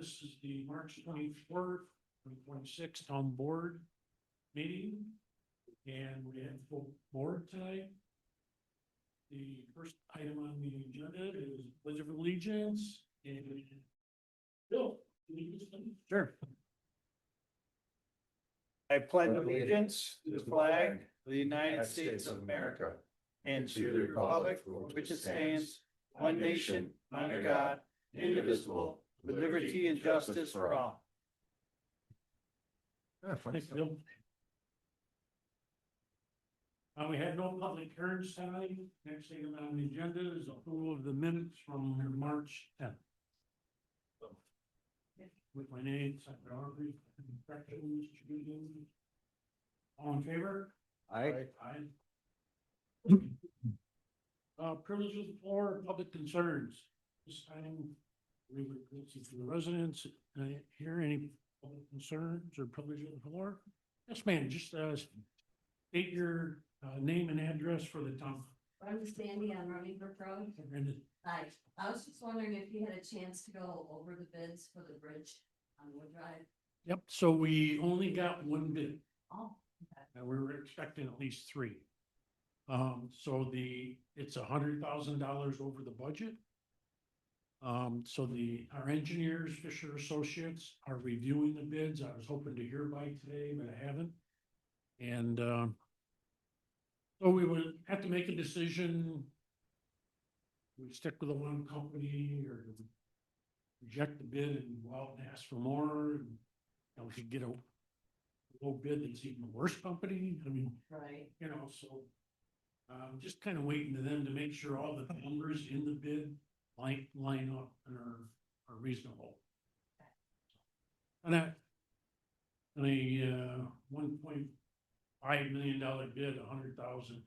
This is the March 24th, 2026 town board meeting. And we have full board tonight. The first item on the agenda is pledge of allegiance. And Bill, can you just? Sure. I pledge allegiance to the flag of the United States of America and to the republic for which it stands, one nation, under God, indivisible, with liberty and justice for all. Thanks, Bill. We had no public hearings tonight. Next item on the agenda is approval of the minutes from March 10th. With my name, Secretary Aubrey, corrections, all in favor? Aye. Aye. Privilege of the floor, public concerns. This time, we would go to the residents. Hear any public concerns or privilege of the floor? Yes, ma'am, just state your name and address for the town. I'm Sandy on Running Brook Road. Hi, I was just wondering if you had a chance to go over the bids for the bridge on Wood Drive. Yep, so we only got one bid. Oh, okay. And we were expecting at least three. So it's $100,000 over the budget. So our engineers, Fisher Associates, are reviewing the bids. I was hoping to hear by today, but I haven't. And, so we would have to make a decision. We stick with the one company or reject the bid and go out and ask for more. And we could get a low bid that's even a worse company. I mean, Right. so just kind of waiting to them to make sure all the numbers in the bid line up and are reasonable. And a $1.5 million bid, 100,000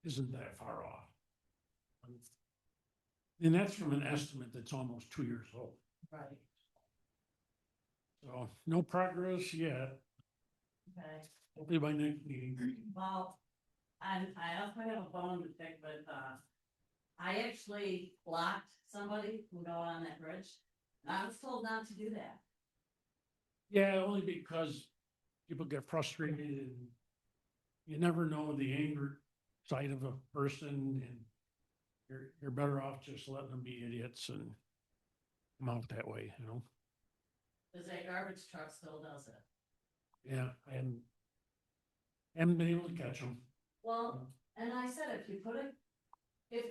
isn't that far off. And that's from an estimate that's almost 2 years old. Right. So no progress yet. Okay. Hopefully by next meeting. Well, I also have a bone to pick, but I actually blocked somebody from going on that bridge. I was told not to do that. Yeah, only because people get frustrated and you never know the anger side of a person, and you're better off just letting them be idiots and come out that way, Cause that garbage truck still does it. Yeah, and haven't been able to catch them. Well, and I said, if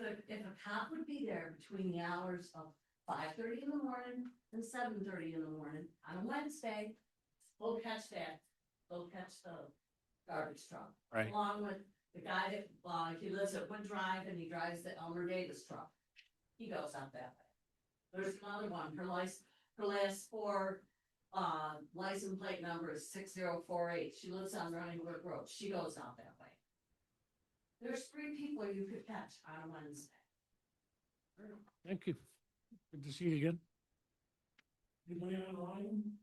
a cop would be there between the hours of 5:30 in the morning and 7:30 in the morning on a Wednesday, they'll catch the garbage truck. Right. Along with the guy that, he lives at Wood Drive and he drives the Elmer Davis truck. He goes out that way. There's another one, her last four, license plate number is 6048. She lives on Running Brook Road. She goes out that way. There's 3 people you could catch on a Wednesday. Thank you. Good to see you again. Anybody online?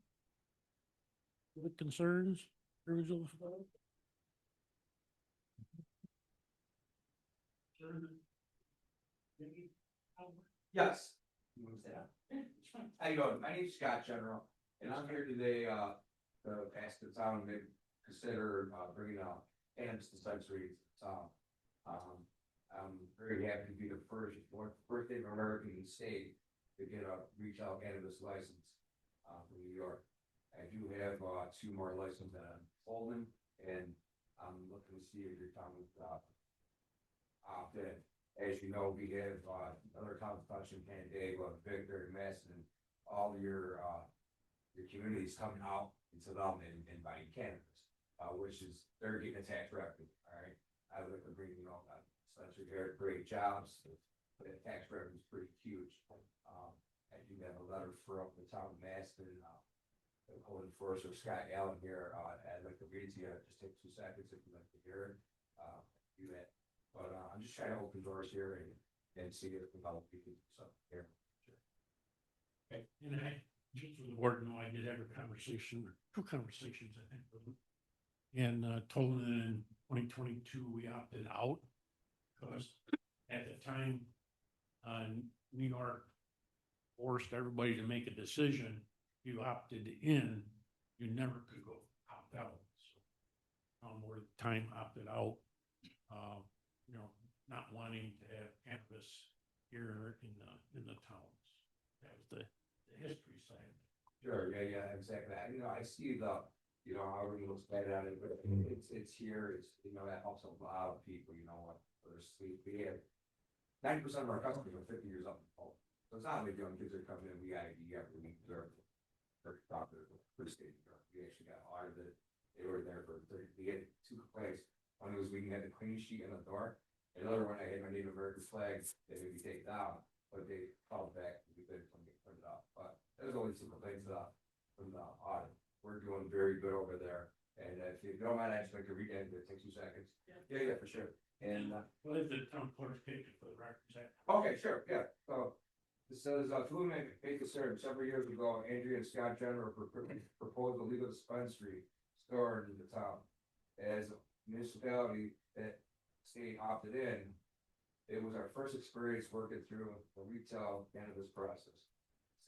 With concerns? Yes. How you doing? My name's Scott General, and I'm here today, to ask the town to consider, bringing cannabis dispensaries to town. I'm very happy to be the first Native American state to get a retail cannabis license, from New York. I do have, 2 more licenses that I'm holding, and I'm looking to see if your town would, opt in. As you know, we have, other towns touching Canandaigua, Victor, Madison, all your communities coming out into them and buying cannabis, which is, they're getting a tax revenue, all right? I would like to bring, essentially very great jobs, but the tax revenue is pretty huge. I do have a letter from the town of Madison, the code enforcer Scott Allen here. I'd like to read it to you. Just take 2 seconds if you'd like to hear it. Do that. But I'm just trying to open doors here and see if we can help people. So here. Sure. Okay, and just for the board, I did have a conversation, or 2 conversations, I think, with them. And told them that in 2022, we opted out because at the time, New York forced everybody to make a decision. You opted in, you never could go opt out. So, where the time opted out, you know, not wanting to have cannabis here in the towns. That was the history side. Sure, yeah, exactly. You know, I see how everyone looks bad at it, but it's here, that helps a lot of people, what, for sleep. We have 90% of our customers are 50 years up. So it's not like young kids are coming in, we every week, they're doctor, pretty state. We actually got audited. They were there we had 2 complaints. One was we had a clean sheet in the door. Another one, I had my Native American flag that would be taken down, but they called back, we couldn't put it up. But there's only 2 complaints from the audit. We're doing very good over there. And if you don't mind, I just like to read it, it takes 2 seconds. Yeah, for sure. And, Well, if the town clerk take it for the records. okay, sure, yeah. So it says, to make a concern, several years ago, Andrea and Scott Jenner proposed a legal dispensary store in the town. As a municipality that state opted in, it was our first experience working through the retail cannabis process.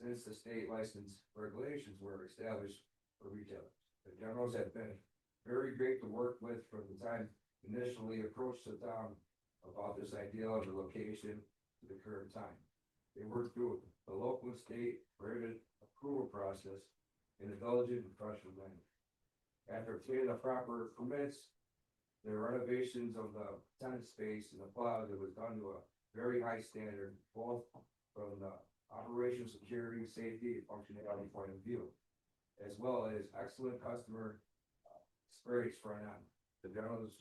Since the state license regulations were established for retailers, the generals have been very great to work with from the time initially approached the town about this idea of the location to the current time. They worked through the local and state permitted approval process in a diligent and professional manner. After obtaining the proper permits, the renovations of the tenant space and the plaza was done to a very high standard, both from the operation, security, safety, and functionality point of view, as well as excellent customer experience front end. The generals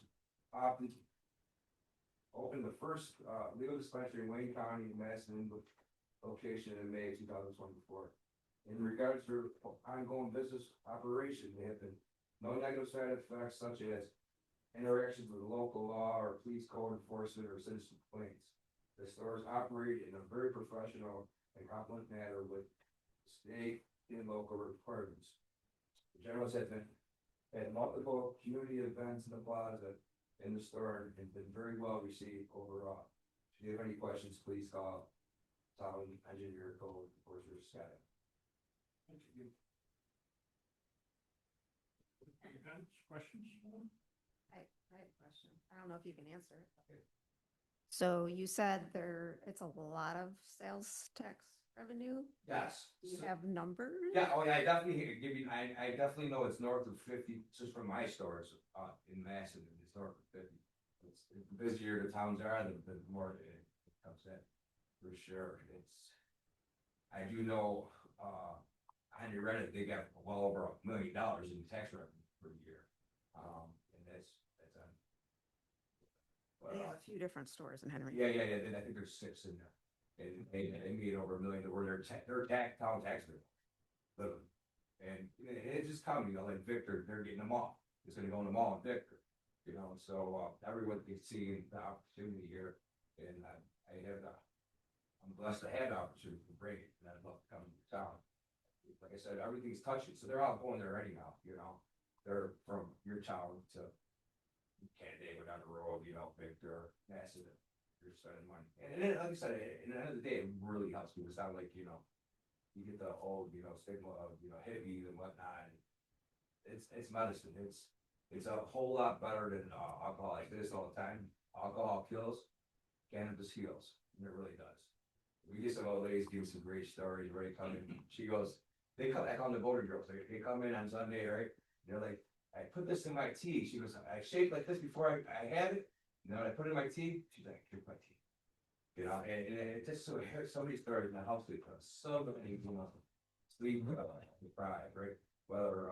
opened the first legal dispensary in Wayne County, Madison, location in May 2024. In regards to ongoing business operation, there have been no negative side effects such as interactions with local law or police code enforcement or citizen complaints. The stores operate in a very professional and compliant manner with state and local requirements. The generals have been at multiple community events in the plaza in the store and been very well received overall. If you have any questions, please call town engineer code enforcer Scott. Thank you. Questions? I have a question. I don't know if you can answer it. So you said it's a lot of sales tax revenue. Yes. Do you have numbers? Yeah, I definitely give you, I definitely know it's north of 50, just from my stores, in Madison, it's north of 50. It's the busier the towns are, the more it comes in, for sure. I do know, on your Reddit, they got well over $1 million in tax revenue per year. And that's on. They have a few different stores in Henry. Yeah, I think there's 6 in there. And they made over $1 million, where their town tax rate. And it's just coming, like Victor, they're getting them all. It's gonna go in the mall in Victor, so everyone can see the opportunity here. And I'm blessed to have the opportunity to bring it, and I'd love to come to town. Like I said, everything's touching, so they're all going there anyhow, they're from your town to Canada, down the road, Victor, Massive. You're spending money. And then, like I said, at the end of the day, it really helps me. It's not like, you get the old, stigma of, hippies and whatnot. It's medicine. It's a whole lot better than alcohol. Like this all the time. Alcohol kills, cannabis heals. And it really does. We get some old ladies give some great stories, right? She goes, I call them the voter girls. They come in on Sunday, right? They're like, I put this in my tea. She goes, I shake like this before I had it. I put it in my tea. She's like, drink my tea. And it just so many stories in the house because so many, sleep deprived, right? Whether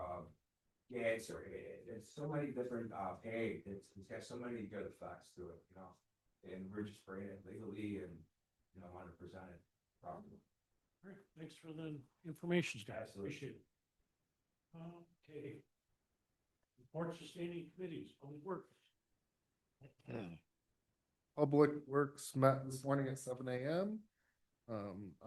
cancer, it's so many different pain. It's got so many good effects to it, And we're just bringing it legally and want to present it properly. All right, thanks for the information, guys. Absolutely. Appreciate it. Okay. Report sustaining committees, public works. Public Works met this morning at 7 a.m.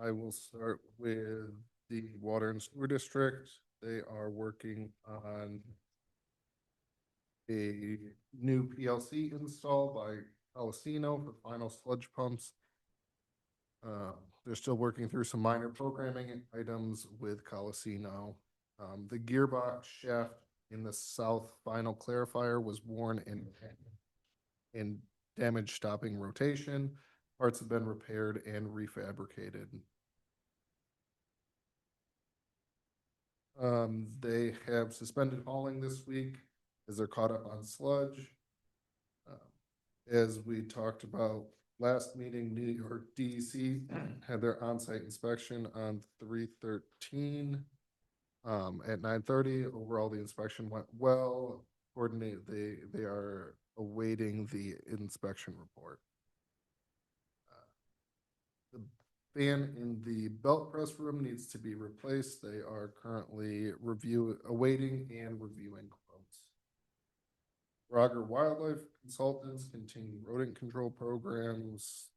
I will start with the Water and Sewer District. They are working on a new PLC install by Alessino for final sludge pumps. they're still working through some minor programming items with Colasino. The gearbox shaft in the south final clarifier was worn in damage stopping rotation. Parts have been repaired and refabricated. They have suspended hauling this week as they're caught up on sludge. As we talked about last meeting, New York DEC had their on-site inspection on 3/13 at 9:30. Overall, the inspection went well. Coordinate, they are awaiting the inspection report. The fan in the belt press room needs to be replaced. They are currently awaiting and reviewing quotes. Roger Wildlife Consultants continue rodent control programs.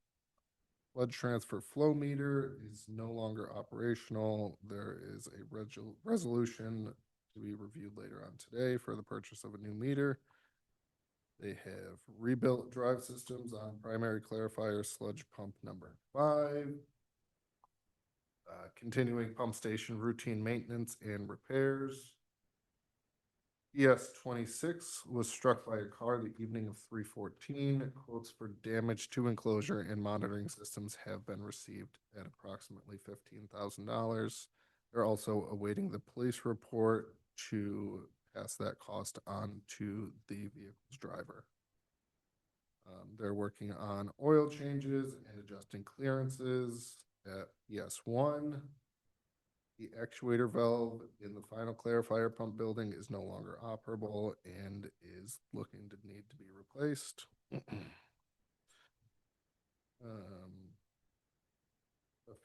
Flood transfer flow meter is no longer operational. There is a resolution to be reviewed later on today for the purchase of a new meter. They have rebuilt drive systems on primary clarifier sludge pump number 5. Continuing pump station routine maintenance and repairs. ES-26 was struck by a car the evening of 3/14. Quotes for damage to enclosure and monitoring systems have been received at approximately $15,000. They're also awaiting the police report to pass that cost on to the vehicle's driver. They're working on oil changes and adjusting clearances at ES-1. The actuator valve in the final clarifier pump building is no longer operable and is looking to need to be replaced. A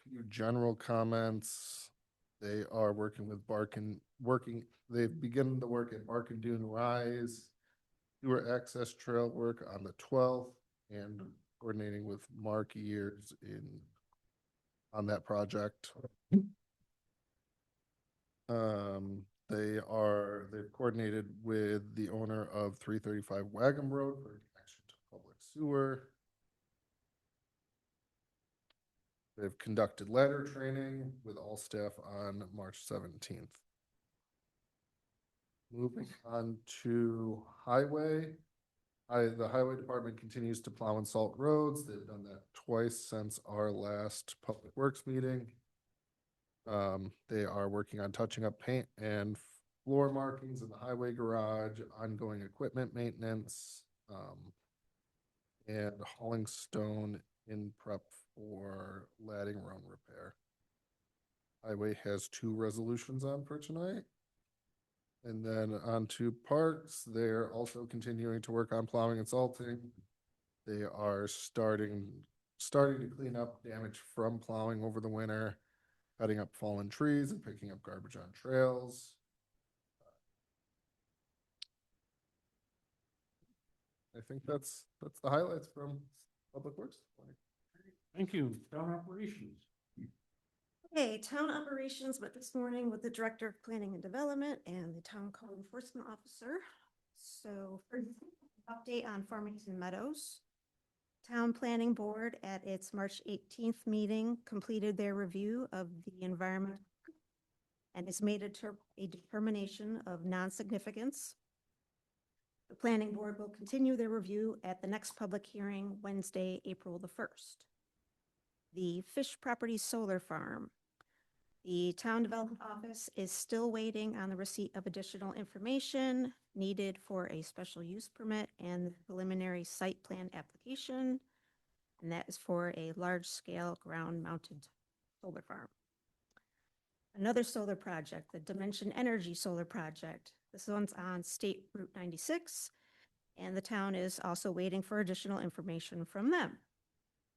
few general comments. They are working with they've begun the work at Bark and Dune Rise, sewer access trail work on the 12th, and coordinating with Mark Years on that project. They've coordinated with the owner of 335 Wagon Road for connection to public sewer. They've conducted ladder training with all staff on March 17th. Moving on to highway. The highway department continues to plow and salt roads. They've done that twice since our last public works meeting. They are working on touching up paint and floor markings in the highway garage, ongoing equipment maintenance, and hauling stone in prep for Ladding Run repair. Highway has 2 resolutions on for tonight. And then on to parks, they're also continuing to work on plowing and salting. They are starting to clean up damage from plowing over the winter, cutting up fallen trees and picking up garbage on trails. I think that's the highlights from Public Works. Thank you. Town operations. Okay, town operations met this morning with the Director of Planning and Development and the Town Code Enforcement Officer. So for update on Farmington Meadows, Town Planning Board at its March 18th meeting completed their review of the environment and has made a determination of non-significance. The Planning Board will continue their review at the next public hearing Wednesday, April the 1st. The Fish Property Solar Farm. The Town Development Office is still waiting on the receipt of additional information needed for a special use permit and preliminary site plan application. And that is for a large-scale ground-mounted solar farm. Another solar project, the Dimension Energy Solar Project. This one's on State Route 96, and the town is also waiting for additional information from them.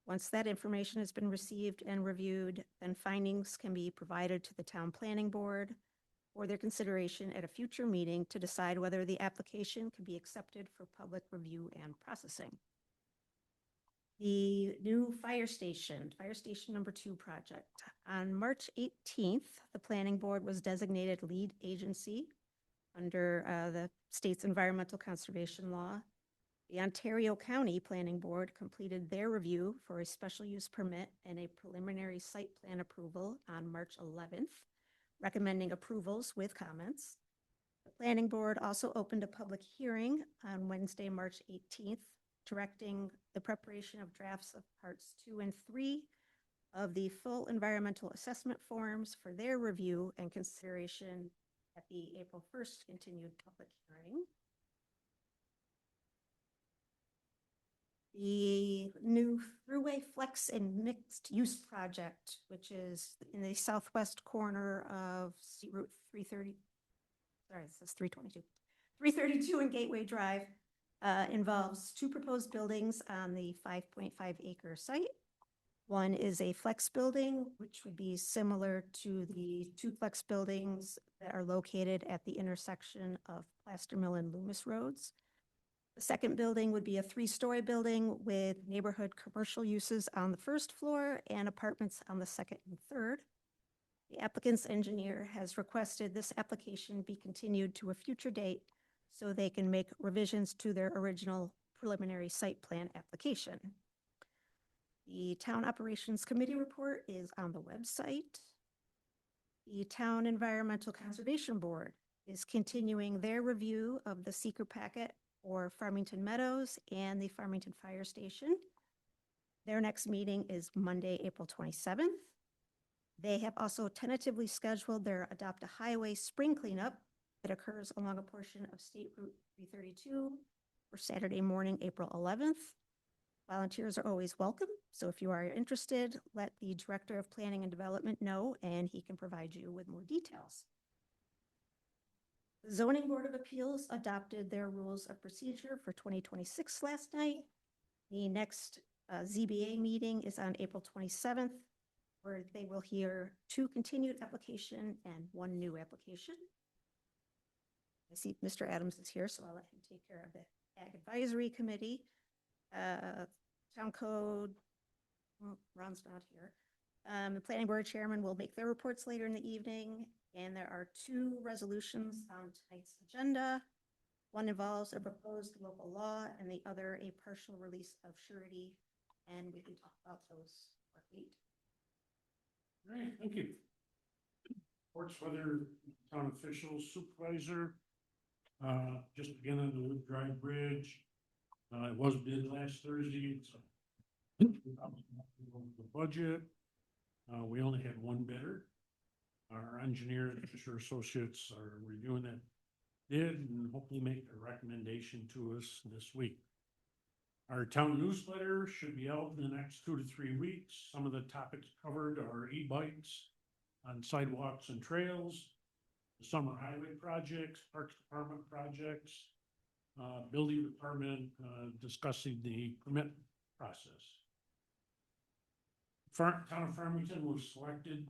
Once that information has been received and reviewed, then findings can be provided to the Town Planning Board for their consideration at a future meeting to decide whether the application can be accepted for public review and processing. The new fire station number 2 project. On March 18th, the Planning Board was designated lead agency under the state's environmental conservation law. The Ontario County Planning Board completed their review for a special use permit and a preliminary site plan approval on March 11th, recommending approvals with comments. The Planning Board also opened a public hearing on Wednesday, March 18th, directing the preparation of drafts of parts 2 and 3 of the full environmental assessment forms for their review and consideration at the April 1st continued public hearing. The new Thruway Flex and Mixed Use Project, which is in the southwest corner of State Route 330, sorry, it says 322. 332 and Gateway Drive involves 2 proposed buildings on the 5.5 acre site. One is a flex building, which would be similar to the 2 flex buildings that are located at the intersection of Plaster Mill and Loomis Roads. The second building would be a 3-story building with neighborhood commercial uses on the 1st floor and apartments on the 2nd and 3rd. The applicant's engineer has requested this application be continued to a future date so they can make revisions to their original preliminary site plan application. The Town Operations Committee report is on the website. The Town Environmental Conservation Board is continuing their review of the seeker packet for Farmington Meadows and the Farmington Fire Station. Their next meeting is Monday, April 27th. They have also tentatively scheduled their Adopt a Highway spring cleanup that occurs along a portion of State Route 332 for Saturday morning, April 11th. Volunteers are always welcome, so if you are interested, let the Director of Planning and Development know, and he can provide you with more details. The Zoning Board of Appeals adopted their rules of procedure for 2026 last night. The next ZBA meeting is on April 27th, where they will hear 2 continued application and 1 new application. I see Mr. Adams is here, so I'll let him take care of the Ag Advisory Committee. Town Code, well, Ron's not here. The Planning Board Chairman will make their reports later in the evening, and there are 2 resolutions on tonight's agenda. One involves a proposed local law, and the other a partial release of surety, and we can talk about those for 8. All right, thank you. Reports whether town officials, supervisor, just again on the Loop Drive Bridge. It was bid last Thursday. It's the budget. We only had 1 bidder. Our engineer and Fisher Associates are reviewing that bid and hopefully make a recommendation to us this week. Our town newsletter should be out in the next 2 to 3 weeks. Some of the topics covered are e-bikes on sidewalks and trails, the summer highway projects, parks department projects, building department discussing the permit process. Town of Farmington was selected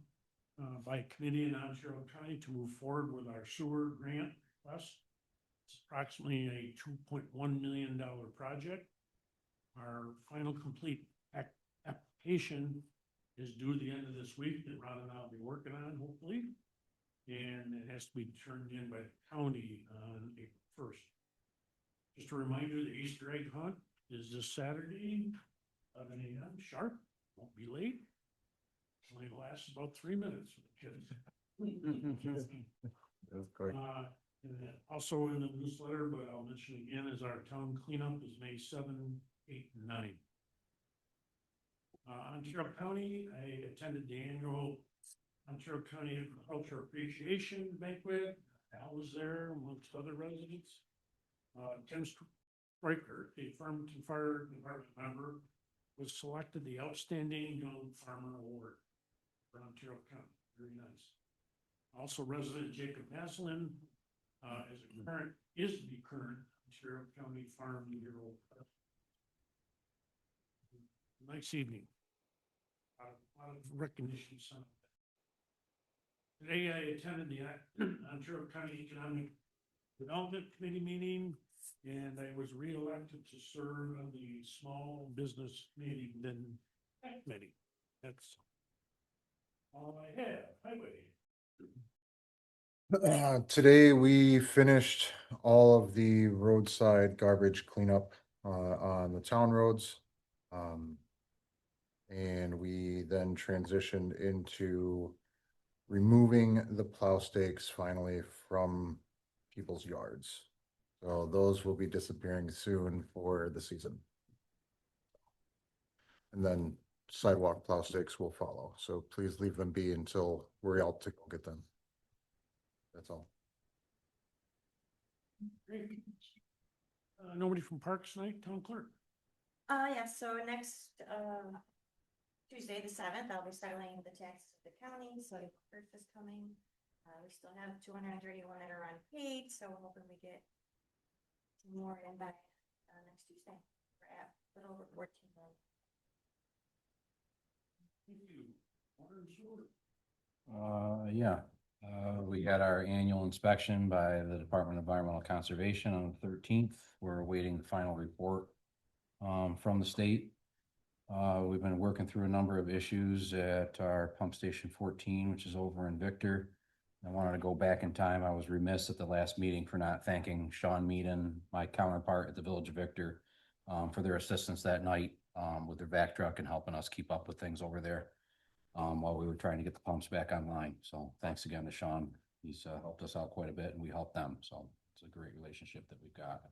by a committee in Ontario County to move forward with our sewer grant request. It's approximately a $2.1 million project. Our final complete application is due the end of this week that Ron and I'll be working on, hopefully. And it has to be turned in by the county on April 1st. Just a reminder, the Easter egg hunt is this Saturday, 11 a.m. sharp. Won't be late. Only lasts about 3 minutes for the kids. That's great. And then also in the newsletter, but I'll mention again, is our town cleanup is May 7, 8, and 9. Ontario County, I attended the annual Ontario County Agriculture Appreciation Banquet. Al was there amongst other residents. Tim Stryker, a Farmington Fire Department member, was selected the Outstanding Young Farmer Award for Ontario County. Very nice. Also, resident Jacob Maslin is the current Ontario County Farm Bureau. Nice evening. A lot of recognition. Today I attended the Ontario County Economic Development Committee meeting, and I was re-elected to serve on the Small Business Committee committee. That's all I have. Highway. Today we finished all of the roadside garbage cleanup on the town roads. And we then transitioned into removing the plow stakes finally from people's yards. So those will be disappearing soon for the season. And then sidewalk plow stakes will follow. So please leave them be until we're out to go get them. That's all. Great. Nobody from Parks tonight, town clerk? Yeah, so next, Tuesday, the 7th, I'll be settling the taxes of the county, so the first is coming. We still have 231 that are unpaid, so we're hoping we get some more in by, next Tuesday. We're at a little over 14 million. Water and sewer. We had our annual inspection by the Department of Environmental Conservation on the 13th. We're awaiting the final report from the state. We've been working through a number of issues at our pump station 14, which is over in Victor. I wanted to go back in time. I was remiss at the last meeting for not thanking Sean Meaden, my counterpart at the Village of Victor, for their assistance that night with their vac truck and helping us keep up with things over there while we were trying to get the pumps back online. So thanks again to Sean. He's helped us out quite a bit and we helped them. So it's a great relationship that we've got.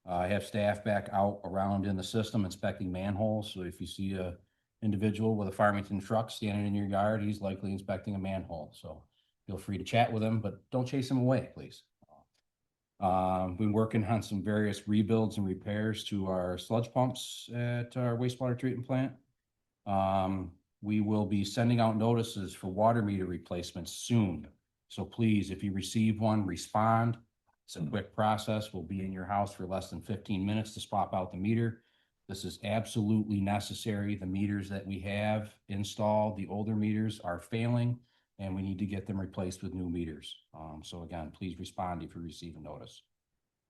I have staff back out around in the system inspecting manholes. So if you see a individual with a Farmington truck standing in your yard, he's likely inspecting a manhole. So feel free to chat with him, but don't chase him away, please. Been working on some various rebuilds and repairs to our sludge pumps at our wastewater treatment plant. We will be sending out notices for water meter replacements soon. So please, if you receive one, respond. It's a quick process. We'll be in your house for less than 15 minutes to swap out the meter. This is absolutely necessary. The meters that we have installed, the older meters are failing and we need to get them replaced with new meters. So again, please respond if you receive a notice.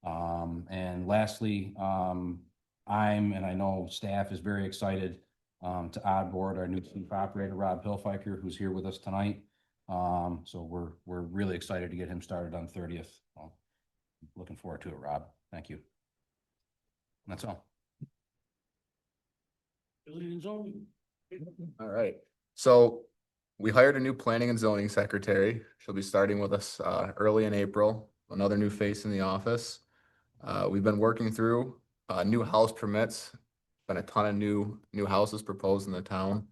And lastly, and I know staff is very excited to onboard our new chief operator, Rob Hillfiker, who's here with us tonight. So we're really excited to get him started on 30th. Well, looking forward to it, Rob. Thank you. That's all. Building and zoning. All right. So we hired a new planning and zoning secretary. She'll be starting with us early in April. Another new face in the office. We've been working through new house permits. Been a ton of new houses proposed in the town.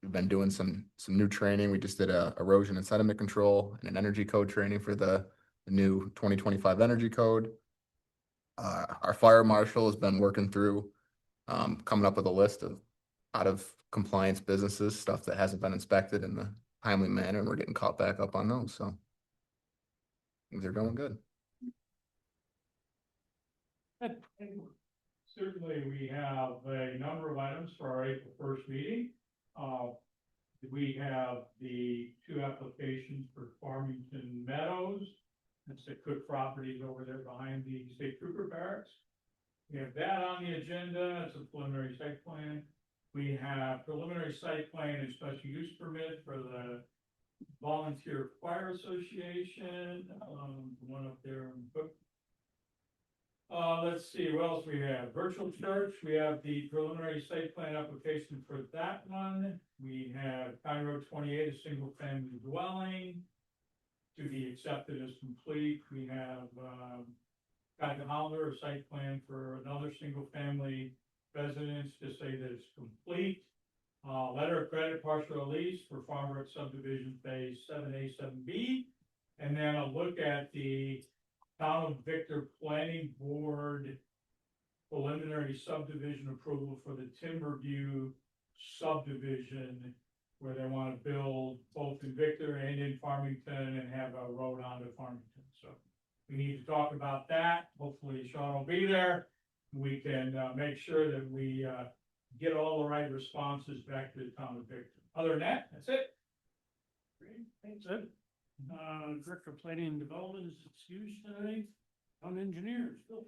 We've been doing some new training. We just did a erosion and sediment control and an energy code training for the new 2025 energy code. Our fire marshal has been working through coming up with a list of out of compliance businesses, stuff that hasn't been inspected in the timely manner, and we're getting caught back up on those. So things are going good. Certainly, we have a number of items for our April 1st meeting. We have the 2 applications for Farmington Meadows. That's the Cook properties over there behind the State Trooper Barracks. We have that on the agenda. It's a preliminary site plan. We have preliminary site plan and special use permit for the Volunteer Fire Association, one up there in Cook. Let's see, what else we have? Virtual church, we have the preliminary site plan application for that one. We have County Road 28, a single family dwelling to be accepted as complete. We have Dr. Hollander, a site plan for another single family residence to say that it's complete. Letter of credit partial release for Farmbrook subdivision phase 7A, 7B. And then a look at the Town of Victor Planning Board preliminary subdivision approval for the Timberview subdivision, where they want to build both in Victor and in Farmington and have a road onto Farmington. So we need to talk about that. Hopefully Sean will be there. We can make sure that we get all the right responses back to the Town of Victor. Other than that, that's it. Great, thanks, Ed. Director of Planning and Development is excused today. Town engineers, Bill.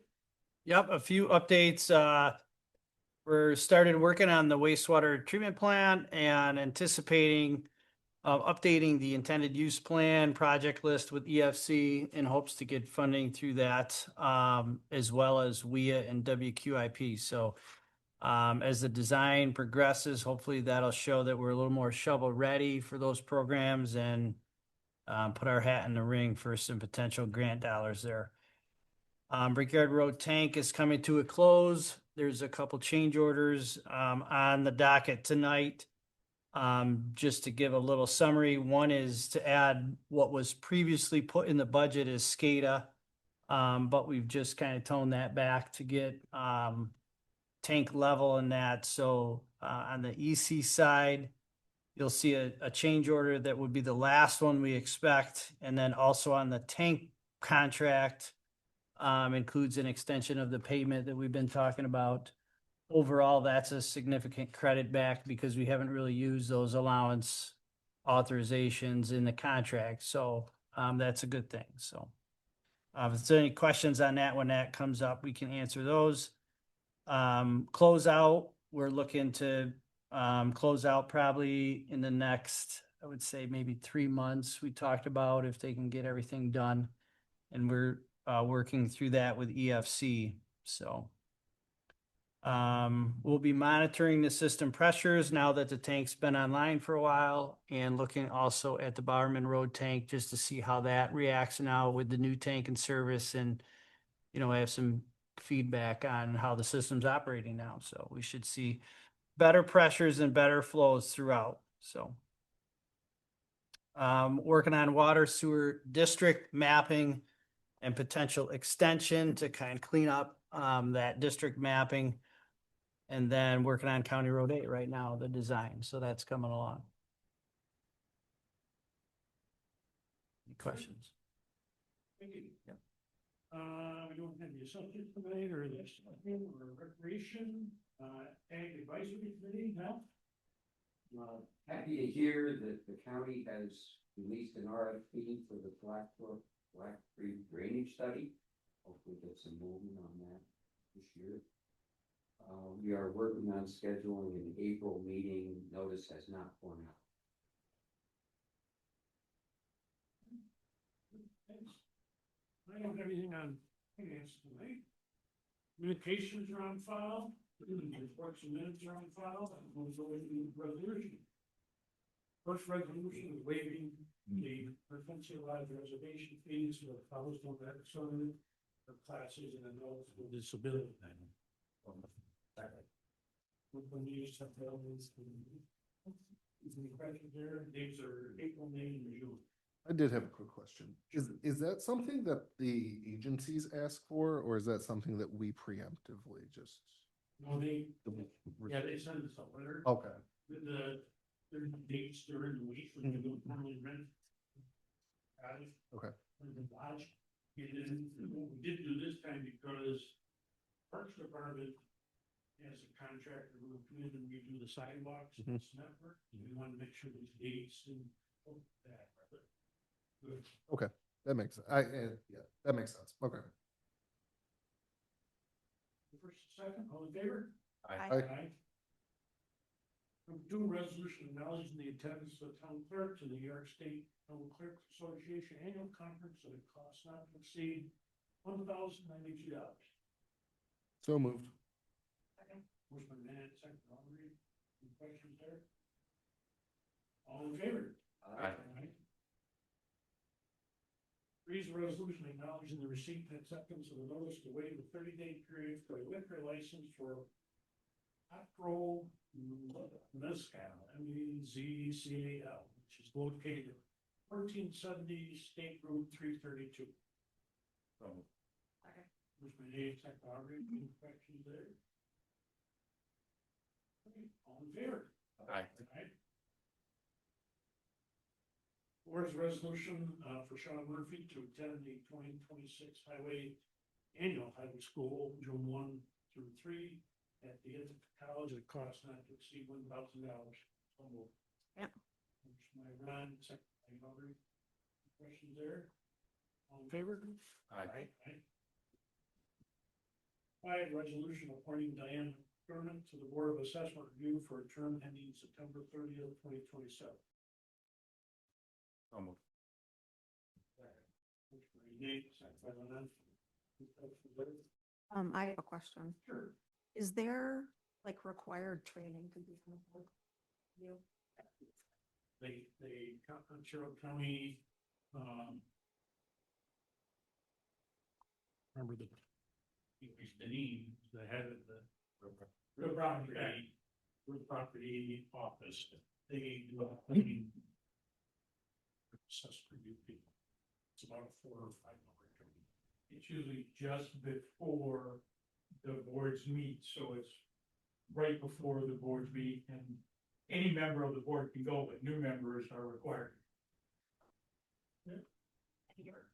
Yep, a few updates. We're started working on the wastewater treatment plant and anticipating updating the intended use plan project list with EFC in hopes to get funding through that, as well as WIA and WQIP. So as the design progresses, hopefully that'll show that we're a little more shovel ready for those programs and put our hat in the ring for some potential grant dollars there. Brickyard Road tank is coming to a close. There's a couple change orders on the docket tonight. Just to give a little summary, one is to add what was previously put in the budget as SCADA. But we've just kind of toned that back to get tank level in that. So on the EC side, you'll see a change order that would be the last one we expect. And then also on the tank contract, includes an extension of the payment that we've been talking about. Overall, that's a significant credit back because we haven't really used those allowance authorizations in the contract. So that's a good thing. So if there's any questions on that, when that comes up, we can answer those. Close out, we're looking to close out probably in the next, I would say maybe 3 months. We talked about if they can get everything done, and we're working through that with EFC. So we'll be monitoring the system pressures now that the tank's been online for a while, and looking also at the Bowerman Road tank just to see how that reacts now with the new tank in service, and I have some feedback on how the system's operating now. So we should see better pressures and better flows throughout. So working on water sewer district mapping and potential extension to kind of clean up that district mapping. And then working on County Road 8 right now, the design. So that's coming along. Any questions? Thank you. Yep. We don't have the subject tonight or the or recreation, ag advisory committee, no? Happy to hear that the county has released an RFP for the Black Creek drainage study. Hopefully get some movement on that this year. We are working on scheduling an April meeting. Notice has not gone out. Thanks. I don't have anything on finance tonight. Communications are on file. Reports and minutes are on file. And we'll go into the resolution. First resolution is waiving the provincialized reservation fees for the college of Exxon for classes and adults with disability. When you just have to tell me, any questions there? These are April, May, and June. I did have a quick question. Is that something that the agencies ask for, or is that something that we preemptively just? No, they send us a letter. Okay. Their dates during the week when you don't normally rent. Okay. The lodge. And then what we did do this time because Parks Department has a contractor who will come in and redo the sidewalks in this network. We want to make sure these dates and that. Good. Okay, that makes yeah, that makes sense. Okay. First and second, all in favor? Aye. Number 2, resolution acknowledging the attendance of the town clerk to the New York State Town Clerks Association annual conference at a cost not to exceed $1,092. So moved. Motion by Matt, second by Aubrey. Any questions there? All in favor? Aye. Three's a resolution acknowledging the receipt and acceptance of the notice to waive the 30-day period for a liquor license for Acro Mezcal, MEZCAL, which is located at 1470 State Route 332. Motion by Dave, second by Aubrey. Any questions there? Okay, all in favor? Aye. Whereas resolution for Sean Murphy to attend the 2026 annual highway school, June 1 through 3 at the Ithaca College at a cost not to exceed $1,000. So moved. Yep. Motion by Ron, second by Aubrey. Questions there? All in favor? Aye. 5, resolution appointing Diane McDermott to the Board of Assessment Review for a term ending September 30th, 2027. I have a question. Sure. Is there like required training to be on the board? You? Sherrill County, remember Deneen, the head of the real property office, they do a cleaning process for you people. It's about a 4 or 5 hour training. It's usually just before the boards meet, so it's right before the boards meet, and any member of the board can go, but new members are required.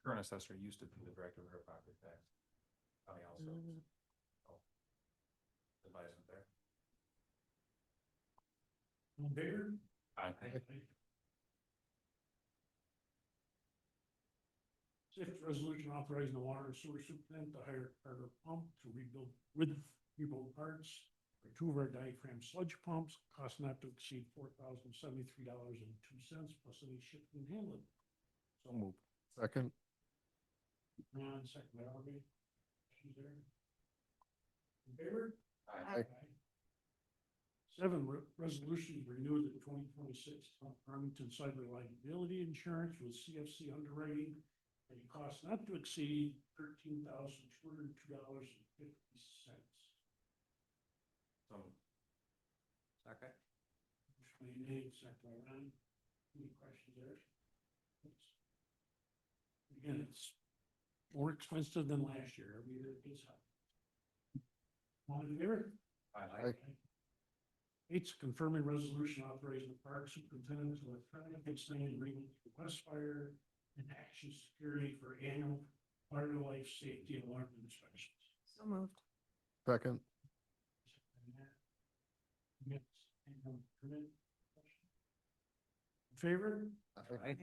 Current assessor used to be the director of her property tax. County also. Advice there. All in favor? Aye. Sixth resolution authorizing the water and sewer superintendent to hire Carter Pump to rebuild parts for 2 of our diaphragm sludge pumps, cost not to exceed $4,073.02 plus any shipping and handling. So moved. Second. Ron, second by Arby. Questions there? In favor? Aye. 7, resolution to renew the 2026 Farmington cyber liability insurance with CFC underwriting at a cost not to exceed $13,202.50. Second. Motion made, second by Ron. Any questions there? Again, it's more expensive than last year. Every year it gets higher. All in favor? Aye. 8's confirming resolution authorizing the park superintendent to electronic extended agreement with Westfire and Action Security for annual fire life safety alarm inspections. So moved. Second. In favor? Aye.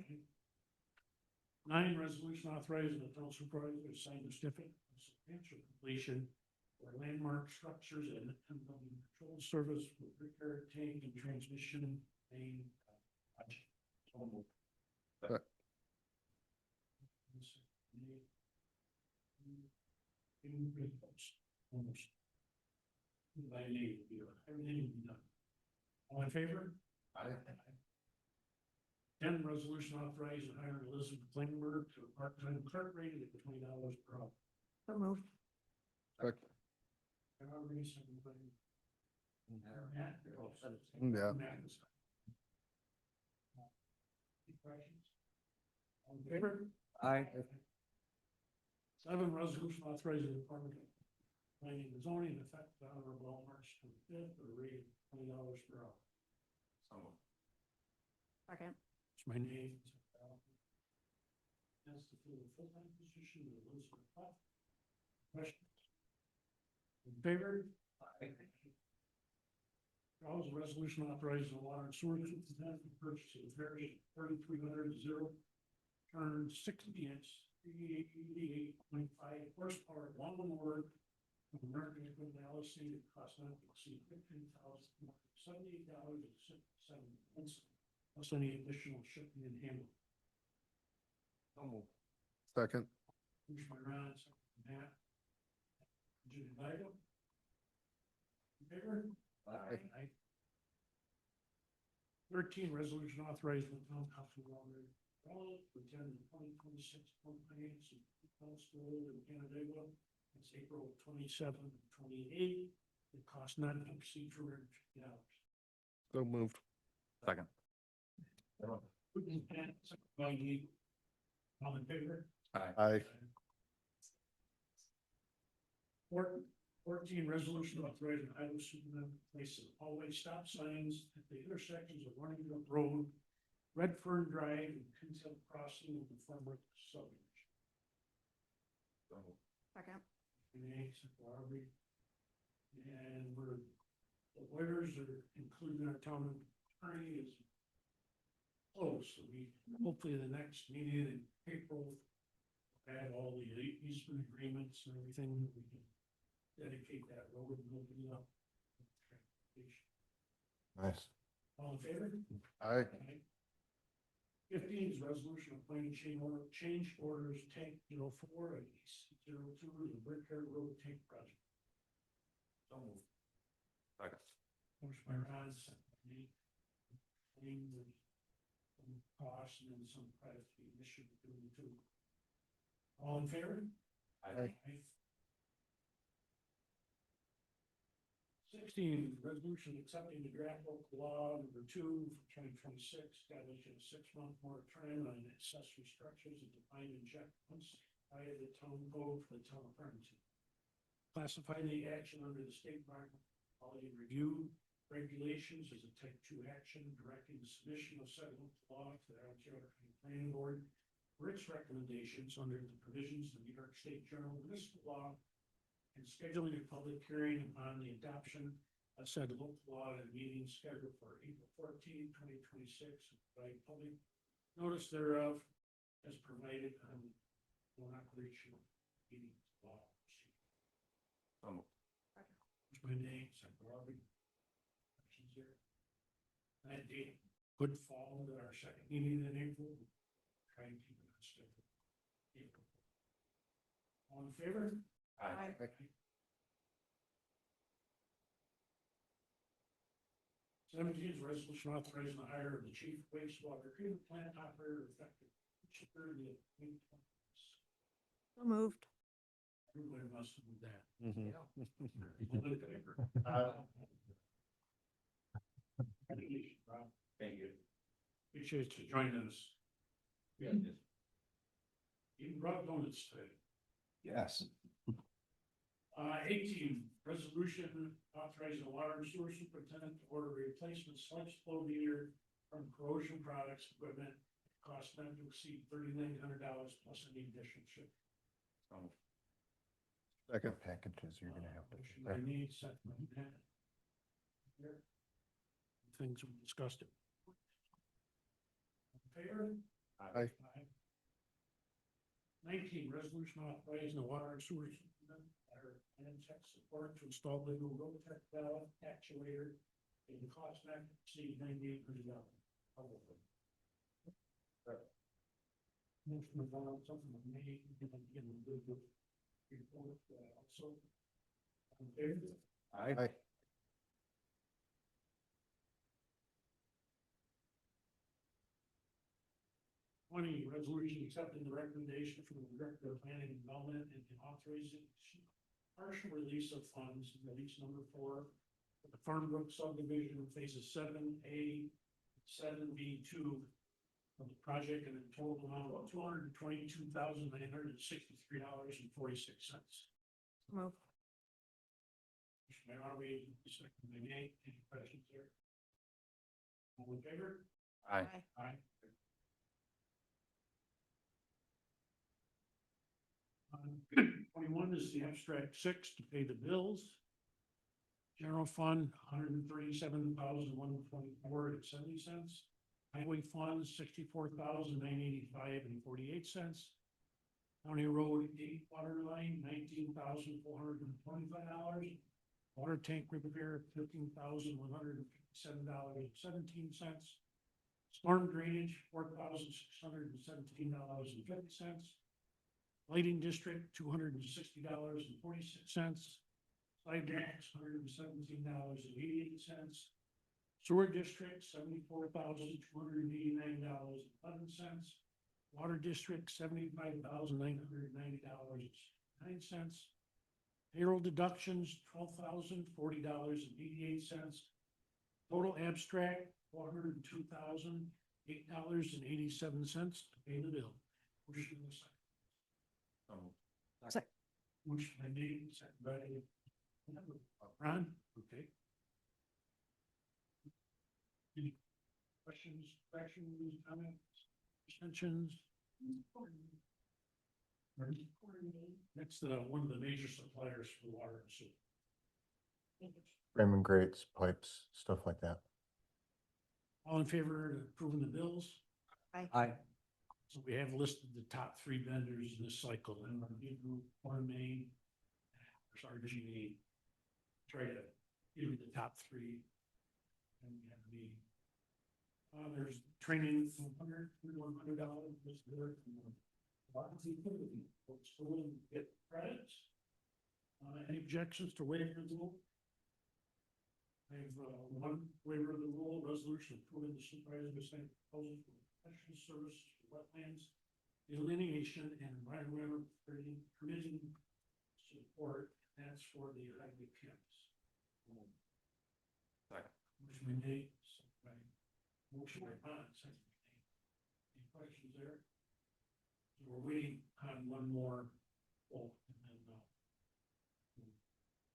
9, resolution authorizing the town supervisor to sign the certificate of substantial completion for landmark structures and control service with repair tank and transmission main project. So moved. Almost. By name, everything will be done. All in favor? Aye. 10, resolution authorizing hiring Elizabeth Klingberg to a part-time clerk rated at $20 per hour. So moved. Second. Yeah. All in favor? Aye. 7, resolution authorizing the Department of Planning and Zoning effective Honorable March 25th at a rate of $20 per hour. Second. It's my name. That's to fill the full-time position of Elizabeth Platt. Questions? In favor? Charles, a resolution authorizing the water and sewer superintendent to purchase a very 3,300 turn 60-inch 88.5 horsepower lawnmower from American Equipment LLC that costs not to exceed $15,078.67 plus any additional shipping and handling. Second. Motion by Ron, second by Matt. Jim Dido. In favor? Aye. 13, resolution authorizing the town council to attend the 2026 comprehensive school in Canandaigua. It's April 27 and 28. It costs not to exceed $250. So moved. Second. All in favor? Aye. 14, resolution authorizing highway superintendent to place hallway stop signs at the intersections of Running Brook Road, Red Fern Drive, and Kinsale Crossing of the former subdivision. Second. And the lawyers are including our town attorney is close, so we hopefully the next meeting in April add all the easement agreements and everything, we can dedicate that road and open it up. Nice. All in favor? Aye. 15 is resolution appointing change orders tank 04 and 02 to the Brickhead Road tank project. So moved. Second. Motion by Ron, second by Nate. Claim with some costs and then some price to be issued between the two. All in favor? Aye. 16, resolution accepting the draft local law number 2 for 2026, establishing a 6-month moratorium on accessory structures and defined in checkpoints by the town code for the town of Farmington. Classify the action under the state environmental quality review regulations as a type 2 action, directing the submission of said local law to the Ontario County Planning Board for its recommendations under the provisions of the New York State General Municipal Law, and scheduling a public hearing on the adoption of said local law at a meeting scheduled for April 14, 2026, by public notice thereof as provided on the operation meeting law. So moved. Which my name, second Robbie. Questions here? That date could fall into our second meeting in April. Try and keep it on schedule. April. All in favor? Aye. 17 is resolution authorizing the hire of the chief wastewater treatment plant operator effective January of 2020. So moved. Everybody must do that. Mhm. Rob, Thank you. appreciate you joining us. Yeah. Even brought donuts today. Yes. 18, resolution authorizing the water and sewer superintendent to order replacement sludge flow meter from corrosion products equipment, cost not to exceed $3,900 plus any additional ship. So moved. Second packages you're gonna have to. Motion by Nate, second by Matt. Here. Things we discussed it. In favor? Aye. 19, resolution authorizing the water and sewer superintendent or and tech support to install the new road tech valve actuator in the cost not to exceed $9,800. Motion to vote on something that may give a little bit report also. In favor? Aye. 20, resolution accepting the recommendation from the Director of Planning and Development and authorizing partial release of funds, release number 4, for the Farmbrook subdivision phases 7A, 7B2 of the project, and a total amount of $222,963.46. Move. Motion by Robbie, second by Nate. Any questions there? All in favor? Aye. Aye. 21 is the abstract 6 to pay the bills. General fund, $137,124.70. Highway funds, $64,985.48. County road 8 water line, $19,425. Water tank repair, $15,157.17. Storm drainage, $4,617.50. Lighting district, $260.46. Sidewalks, $117.88. Sewer district, $74,289.11. Water district, $75,990.09. Payroll deductions, $12,040.88. Total abstract, $402,008.87 to pay the bill. Motion in a second. So moved. Motion by Nate, second by Ron, okay. Any questions, corrections, comments, extensions? That's one of the major suppliers for water and sewer. Raymond grates, pipes, stuff like that. All in favor of approving the bills? Aye. So we have listed the top 3 vendors in this cycle, and one main, there's RG&E. Try to give you the top 3. And we have the There's training from $100 this year. Lots of activity. Folks go in and get credits. Any objections to waiver of the rule? I have, one waiver of the rule, resolution approving the supervisor of state proposal for professional services for wetlands delineation and environmental permitting support. That's for the highway camps. Second. Motion made, second by, motion by Bond, second by Nate. Any questions there? So we're waiting on one more vote and then, we'll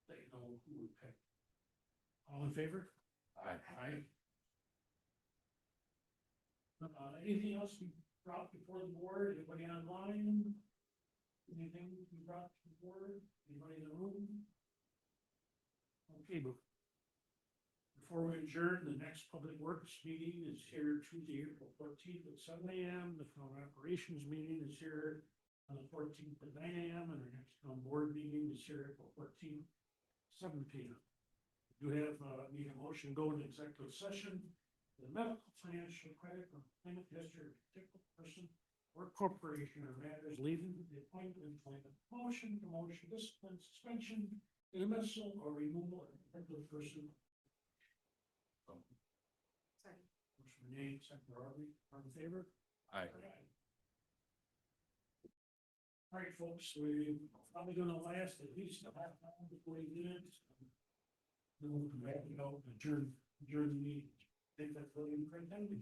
let you know who we picked. All in favor? Aye. Aye. Anything else we brought before the board? Anybody online? Anything we brought to the board? Anybody in the room? Okay, but before we adjourn, the next public works meeting is here Tuesday, April 14th at 7 a.m. The town operations meeting is here on the 14th at 9 a.m. and our next town board meeting is here April 14th, 7 p.m. You have, need a motion to go into executive session, the medical, financial, credit, or payment history of a particular person or corporation or matters leading to the appointment, employment, promotion, discipline, suspension, dismissal, or removal of a particular person. Sorry. Motion made, second by Arby, all in favor? Aye. All right, folks, we're probably gonna last at least a half hour to 40 minutes. Then we'll come back, adjourn the meeting. Think that's really great, thank you.